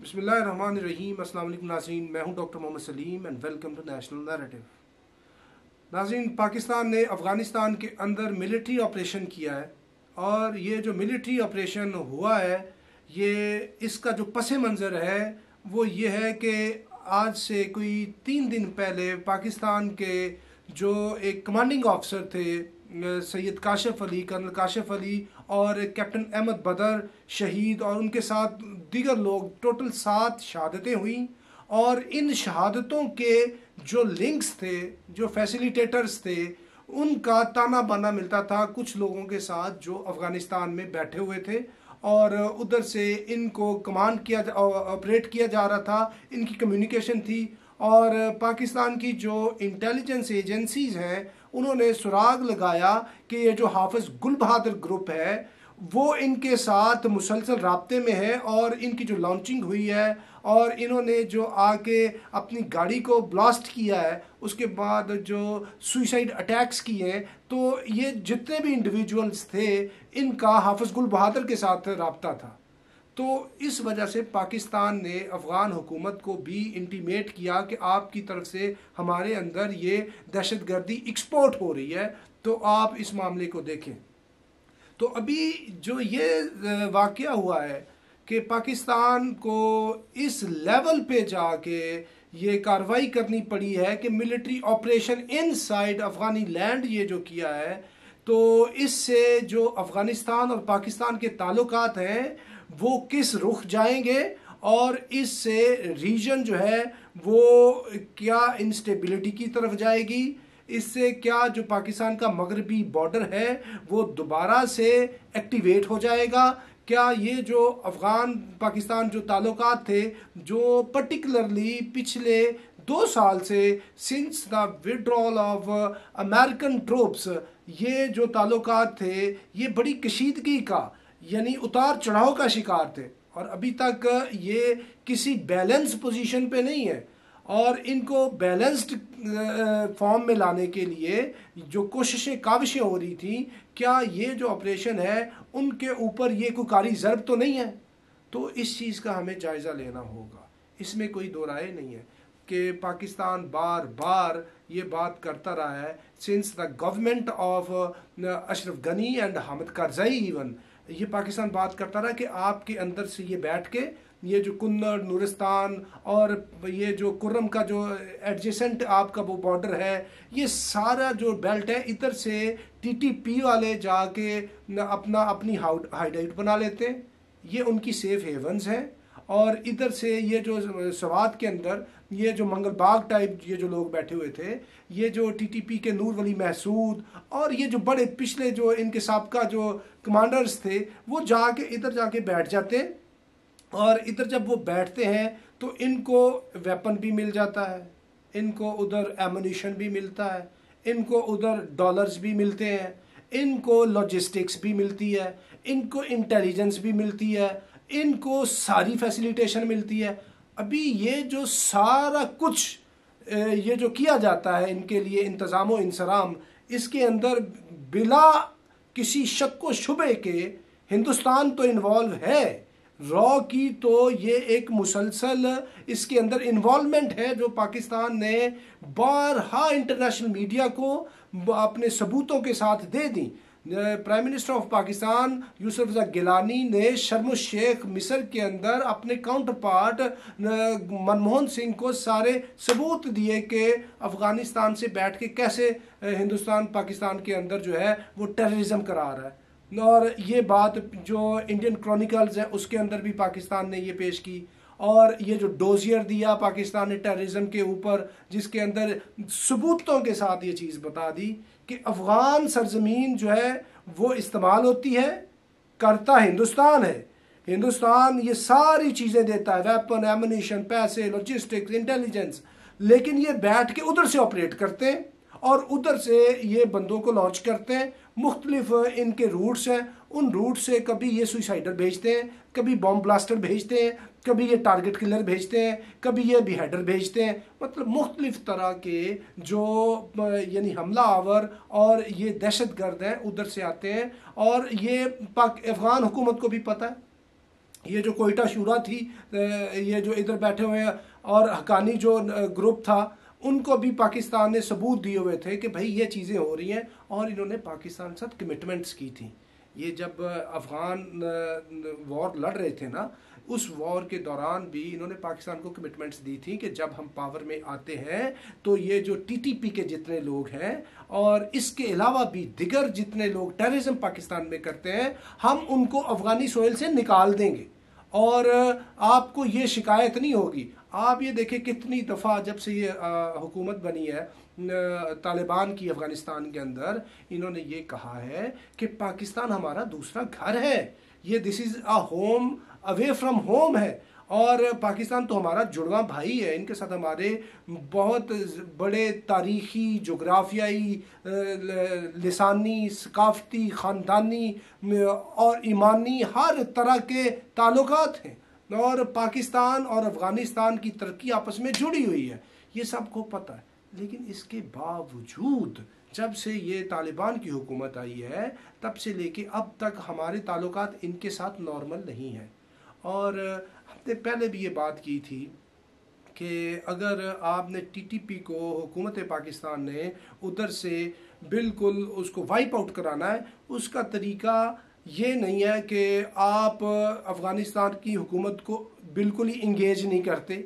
बिस्मिल्लाहिर्रहमानिर्रहीम। अस्सलाम वालेकुम नाज़रीन, मैं हूं doctor Mohammad Salim and welcome to National Narrative. नाज़रीन, पाकिस्तान ने अफ़गानिस्तान के अंदर मिलिट्री ऑपरेशन किया है और ये जो मिलिट्री ऑपरेशन हुआ है, ये इसका जो पस मंज़र है वो ये है कि आज से कोई 3 दिन पहले पाकिस्तान के जो एक कमांडिंग ऑफिसर थे सैयद काशिफ अली, कर्नल काशिफ अली और कैप्टन अहमद बदर शहीद और उनके साथ दीगर लोग, टोटल 7 शहादतें हुई। और इन शहादतों के जो लिंक्स थे, जो फैसिलिटेटर्स थे, उनका ताना बाना मिलता था कुछ लोगों के साथ जो अफ़गानिस्तान में बैठे हुए थे और उधर से इनको कमांड किया, ऑपरेट किया जा रहा था, इनकी कम्युनिकेशन थी। और पाकिस्तान की जो इंटेलिजेंस एजेंसीज हैं उन्होंने सुराग लगाया कि ये जो हाफिज़ गुल बहादुर ग्रुप है वो इनके साथ मुसलसल राब्ते में है और इनकी जो लॉन्चिंग हुई है और इन्होंने जो आके अपनी गाड़ी को ब्लास्ट किया है, उसके बाद जो सुसाइड अटैक्स किए हैं, तो ये जितने भी इंडिविजुअल्स थे इनका हाफिज़ गुल बहादुर के साथ राब्ता था। तो इस वजह से पाकिस्तान ने अफ़गान हुकूमत को भी इंटीमेट किया कि आपकी तरफ से हमारे अंदर ये दहशतगर्दी एक्सपोर्ट हो रही है, तो आप इस मामले को देखें। तो अभी जो ये वाक़या हुआ है कि पाकिस्तान को इस लेवल पे जाके ये कार्रवाई करनी पड़ी है कि military operation inside Afghani land ये जो किया है, तो इससे जो अफ़गानिस्तान और पाकिस्तान के ताल्लुकात हैं वो किस रुख जाएंगे और इससे रीजन जो है वो क्या इंस्टेबिलिटी की तरफ जाएगी, इससे क्या जो पाकिस्तान का मगरबी बॉर्डर है वो दोबारा से एक्टिवेट हो जाएगा, क्या ये जो अफ़गान पाकिस्तान जो ताल्लुकात थे जो पर्टिकुलरली पिछले 2 साल से since the withdrawal of American troops, ये जो ताल्लुकात थे ये बड़ी कशीदगी का यानी उतार चढ़ाव का शिकार थे और अभी तक ये किसी बैलेंस पोजीशन पे नहीं है। और इनको बैलेंस्ड फॉर्म में लाने के लिए जो कोशिशें काविशें हो रही थी, क्या ये जो ऑपरेशन है उनके ऊपर ये कोई कारी ज़रब तो नहीं है? तो इस चीज़ का हमें जायज़ा लेना होगा, इसमें कोई दो राय नहीं है कि पाकिस्तान बार बार ये बात करता रहा है since the government of Ashraf Ghani and Hamid Karzai, even ये पाकिस्तान बात करता रहा कि आपके अंदर से ये बैठ के ये जो कुन्नड़, नूरिस्तान और ये जो कुर्रम का जो एडजेसेंट आपका वो बॉर्डर है, ये सारा जो बेल्ट है, इधर से टीटीपी वाले जाके अपनी हाइडाइट बना लेते हैं, ये उनकी सेफ हेवन्स हैं। और इधर से ये जो सवात के अंदर ये जो मंगल बाग टाइप ये जो लोग बैठे हुए थे, ये जो टीटीपी के नूर वली महसूद और ये जो बड़े पिछले जो इनके साबका जो कमांडर्स थे वो जाके इधर जाके बैठ जाते हैं और इधर जब वो बैठते हैं तो इनको वेपन भी मिल जाता है, इनको उधर एमुनिशन भी मिलता है, इनको उधर डॉलर्स भी मिलते हैं, इनको लॉजिस्टिक्स भी मिलती है, इनको इंटेलिजेंस भी मिलती है, इनको सारी फैसिलिटेशन मिलती है। अभी ये जो सारा कुछ ये जो किया जाता है इनके लिए इंतज़ाम व इंसराम, इसके अंदर बिला किसी शक व शुबे के हिंदुस्तान तो इन्वॉल्व है। रॉ की तो ये एक मुसलसल इसके अंदर इन्वॉल्वमेंट है जो पाकिस्तान ने बारहा इंटरनेशनल मीडिया को अपने सबूतों के साथ दे दी। Prime minister of Pakistan Yusuf Raza Gilani ने शर्म शेख मिस्र के अंदर अपने काउंटर पार्ट मनमोहन सिंह को सारे सबूत दिए कि अफ़गानिस्तान से बैठ के कैसे हिंदुस्तान पाकिस्तान के अंदर जो है वो टेररिज्म करा रहा है। और ये बात जो इंडियन क्रॉनिकल्स है उसके अंदर भी पाकिस्तान ने ये पेश की। और ये जो डोजियर दिया पाकिस्तान ने टेररिज्म के ऊपर, जिसके अंदर सबूतों के साथ ये चीज़ बता दी कि अफ़गान सरजमीन जो है वो इस्तेमाल होती है, करता हिंदुस्तान है। हिंदुस्तान ये सारी चीज़ें देता है, वेपन, एमुनिशन, पैसे, लॉजिस्टिक्स, इंटेलिजेंस, लेकिन ये बैठ के उधर से ऑपरेट करते हैं और उधर से ये बंदों को लॉन्च करते हैं। मुख्तलिफ इनके रूट्स हैं, उन रूट से कभी ये सुसाइडर भेजते हैं, कभी बॉम्ब ब्लास्टर भेजते हैं, कभी ये टारगेट किलर भेजते हैं, कभी ये बिहेडर भेजते हैं। मतलब मुख्तलिफ तरह के जो यानी हमला आवर और ये दहशत गर्द हैं उधर से आते हैं। और ये अफ़गान हुकूमत को भी पता है ये जो कोयटा शूरा थी, ये जो इधर बैठे हुए हैं, और हकानी जो ग्रुप था, उनको भी पाकिस्तान ने सबूत दिए हुए थे कि भाई ये चीज़ें हो रही हैं, और इन्होंने पाकिस्तान के साथ कमिटमेंट्स की थी। ये जब अफ़गान वॉर लड़ रहे थे ना, उस वॉर के दौरान भी इन्होंने पाकिस्तान को कमिटमेंट्स दी थी कि जब हम पावर में आते हैं तो ये जो टीटीपी के जितने लोग हैं और इसके अलावा भी दिगर जितने लोग टेररिज्म पाकिस्तान में करते हैं, हम उनको अफ़गानी सोइल से निकाल देंगे और आपको ये शिकायत नहीं होगी। आप ये देखें कितनी दफ़ा जब से ये हुकूमत बनी है तालिबान की अफ़गानिस्तान के अंदर, इन्होंने ये कहा है कि पाकिस्तान हमारा दूसरा घर है, ये this is a home away from home है, और पाकिस्तान तो हमारा जुड़वा भाई है। इनके साथ हमारे बहुत बड़े तारीख़ी, जोग्राफियाई, लिसानी, सकाफ़ती, ख़ानदानी और ईमानी हर तरह के ताल्लुकात हैं, और पाकिस्तान और अफ़गानिस्तान की तरक्की आपस में जुड़ी हुई है, ये सबको पता है। लेकिन इसके बावजूद जब से ये तालिबान की हुकूमत आई है तब से लेके अब तक हमारे ताल्लुकात इनके साथ नॉर्मल नहीं है। और हमने पहले भी ये बात की थी कि अगर आपने टीटीपी को, हुकूमत पाकिस्तान ने उधर से बिल्कुल उसको वाइप आउट कराना है, उसका तरीका ये नहीं है कि आप अफ़गानिस्तान की हुकूमत को बिल्कुल ही इंगेज नहीं करते।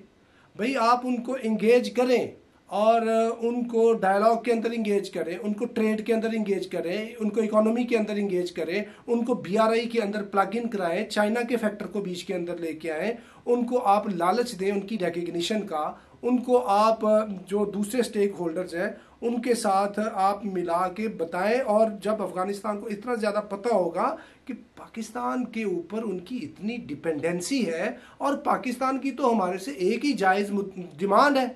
भाई आप उनको इंगेज करें और उनको डायलॉग के अंदर इंगेज करें, उनको ट्रेड के अंदर इंगेज करें, उनको इकोनॉमी के अंदर इंगेज करें, उनको बीआरआई के अंदर प्लग इन कराएं, चाइना के फैक्टर को बीच के अंदर लेके आएं, उनको आप लालच दें उनकी रिकग्निशन का, उनको आप जो दूसरे स्टेक होल्डर्स हैं उनके साथ आप मिला के बताएं। और जब अफ़गानिस्तान को इतना ज़्यादा पता होगा कि पाकिस्तान के ऊपर उनकी इतनी डिपेंडेंसी है, और पाकिस्तान की तो हमारे से एक ही जायज़ डिमांड है,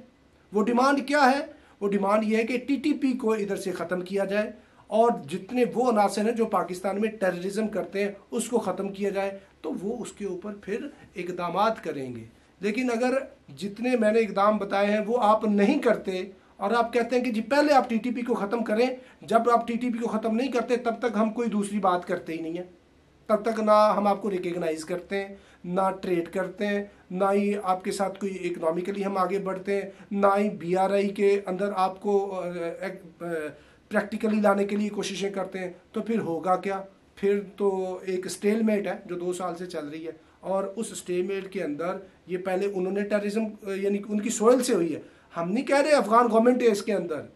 वो डिमांड क्या है? वो डिमांड ये है कि टीटीपी को इधर से ख़त्म किया जाए और जितने वो अनासर हैं जो पाकिस्तान में टेररिज्म करते हैं उसको ख़त्म किया जाए, तो वो उसके ऊपर फिर इक़दामात करेंगे। लेकिन अगर जितने मैंने इक़दाम बताए हैं वो आप नहीं करते और आप कहते हैं कि जी पहले आप टीटीपी को ख़त्म करें, जब आप टीटीपी को ख़त्म नहीं करते तब तक हम कोई दूसरी बात करते ही नहीं है, तब तक ना हम आपको रिकग्नाइज़ करते हैं, ना ट्रेड करते हैं, ना ही आपके साथ कोई इकोनॉमिकली हम आगे बढ़ते हैं, ना ही बीआरआई के अंदर आपको प्रैक्टिकली लाने के लिए कोशिशें करते हैं। तो फिर होगा क्या? फिर तो एक स्टेलमेट है जो 2 साल से चल रही है, और उस स्टेलमेट के अंदर ये पहले उन्होंने टेररिज्म यानी उनकी सोयल से हुई है। हम नहीं कह रहे अफगान गवर्नमेंट है इसके अंदर,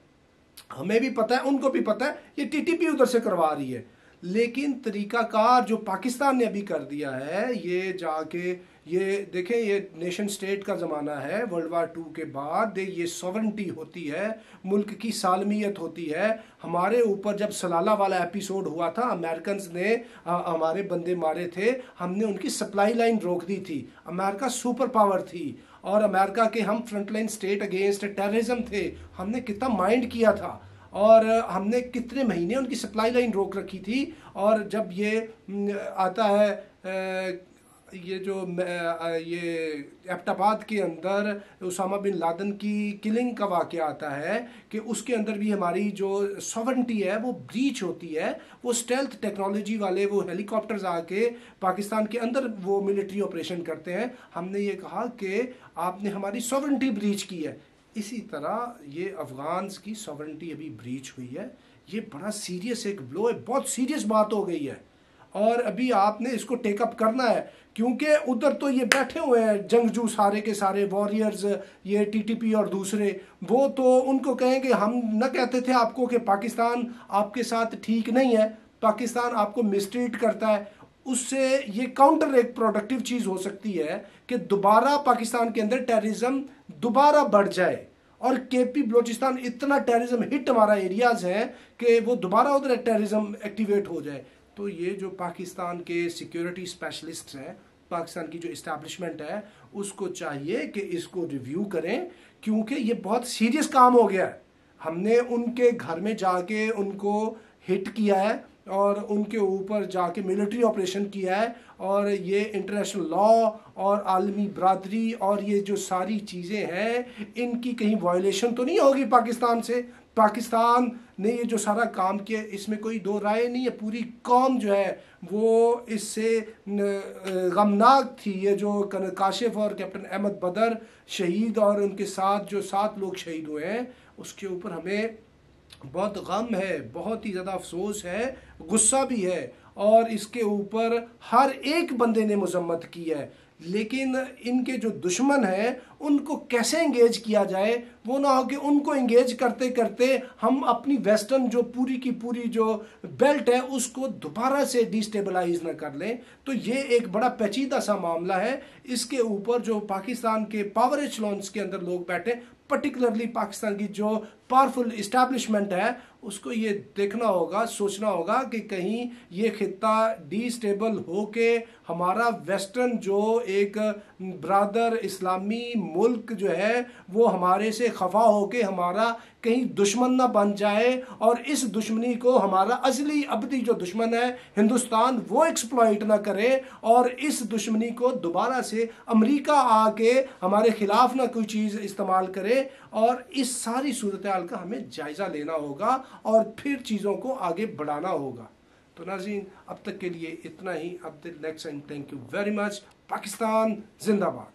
हमें भी पता है, उनको भी पता है, ये टीटीपी उधर से करवा रही है। लेकिन तरीकाकार जो पाकिस्तान ने अभी कर दिया है, ये जाके ये देखें, ये नेशन स्टेट का ज़माना है, वर्ल्ड वार 2 के बाद ये सॉवरेंटी होती है, मुल्क की सालमियत होती है। हमारे ऊपर जब सलाला वाला एपिसोड हुआ था, अमेरिकन ने हमारे बंदे मारे थे, हमने उनकी सप्लाई लाइन रोक दी थी। अमेरिका सुपर पावर थी और अमेरिका के हम फ्रंटलाइन स्टेट अगेंस्ट टेररिज्म थे, हमने कितना माइंड किया था और हमने कितने महीने उनकी सप्लाई लाइन रोक रखी थी। और जब ये आता है ये जो ये एबटाबाद के अंदर उसामा बिन लादेन की किलिंग का वाक़या आता है कि उसके अंदर भी हमारी जो सॉवरेंटी है वो ब्रीच होती है। वो स्टेल्थ टेक्नोलॉजी वाले वो हेलीकॉप्टर्स आके पाकिस्तान के अंदर वो मिलिट्री ऑपरेशन करते हैं। हमने ये कहा कि आपने हमारी सॉवरेंटी ब्रीच की है। इसी तरह ये अफ़गान्स की सॉवरेंटी अभी ब्रीच हुई है। ये बड़ा सीरियस एक ब्लो है, बहुत सीरियस बात हो गई है और अभी आपने इसको टेकअप करना है, क्योंकि उधर तो ये बैठे हुए हैं जंगजू सारे के सारे वॉरियर्स, ये टीटीपी और दूसरे, वो तो उनको कहेंगे हम न कहते थे आपको कि पाकिस्तान आपके साथ ठीक नहीं है, पाकिस्तान आपको मिसट्रीट करता है। उससे ये काउंटर एक प्रोडक्टिव चीज़ हो सकती है कि दोबारा पाकिस्तान के अंदर टेररिज्म दोबारा बढ़ जाए और केपी बलोचिस्तान इतना टेररिज्म हिट हमारा एरियाज है कि वो दोबारा उधर टेररिज्म एक्टिवेट हो जाए। तो ये जो पाकिस्तान के सिक्योरिटी स्पेशलिस्ट हैं, पाकिस्तान की जो इस्टेब्लिशमेंट है, उसको चाहिए कि इसको रिव्यू करें, क्योंकि ये बहुत सीरियस काम हो गया है। हमने उनके घर में जाके उनको हिट किया है और उनके ऊपर जाके मिलिट्री ऑपरेशन किया है, और ये इंटरनेशनल लॉ और आलमी बरादरी और ये जो सारी चीज़ें हैं इनकी कहीं वायलेशन तो नहीं होगी पाकिस्तान से। पाकिस्तान ने ये जो सारा काम किया, इसमें कोई दो राय नहीं है। पूरी कौम जो है वो इससे गमनाक थी। ये जो काशिफ और कैप्टन अहमद बदर शहीद और उनके साथ जो 7 लोग शहीद हुए हैं, उसके ऊपर हमें बहुत गम है, बहुत ही ज़्यादा अफसोस है, गुस्सा भी है, और इसके ऊपर हर एक बंदे ने मजम्मत की है। लेकिन इनके जो दुश्मन हैं उनको कैसे इंगेज किया जाए, वो ना हो कि उनको इंगेज करते करते हम अपनी वेस्टर्न जो पूरी की पूरी जो बेल्ट है उसको दोबारा से डिस्टेबलाइज ना कर लें। तो ये एक बड़ा पेचीदा सा मामला है। इसके ऊपर जो पाकिस्तान के पावर एचलॉन्स के अंदर लोग बैठे, पर्टिकुलरली पाकिस्तान की जो पावरफुल इस्टेब्लिशमेंट है, उसको ये देखना होगा, सोचना होगा कि कहीं ये खित्ता डिस्टेबल होके हमारा वेस्टर्न जो एक ब्रादर इस्लामी मुल्क जो है वो हमारे से खफा होके हमारा कहीं दुश्मन ना बन जाए, और इस दुश्मनी को हमारा असली अबदी जो दुश्मन है हिंदुस्तान वो एक्सप्लॉइट ना करे, और इस दुश्मनी को दोबारा से अमेरिका आके हमारे खिलाफ ना कोई चीज़ इस्तेमाल करे। और इस सारी सूरत हाल का हमें जायज़ा लेना होगा और फिर चीज़ों को आगे बढ़ाना होगा। तो नाज़रीन, अब तक के लिए इतना ही। अब next time, thank you very much. Pakistan जिंदाबाद।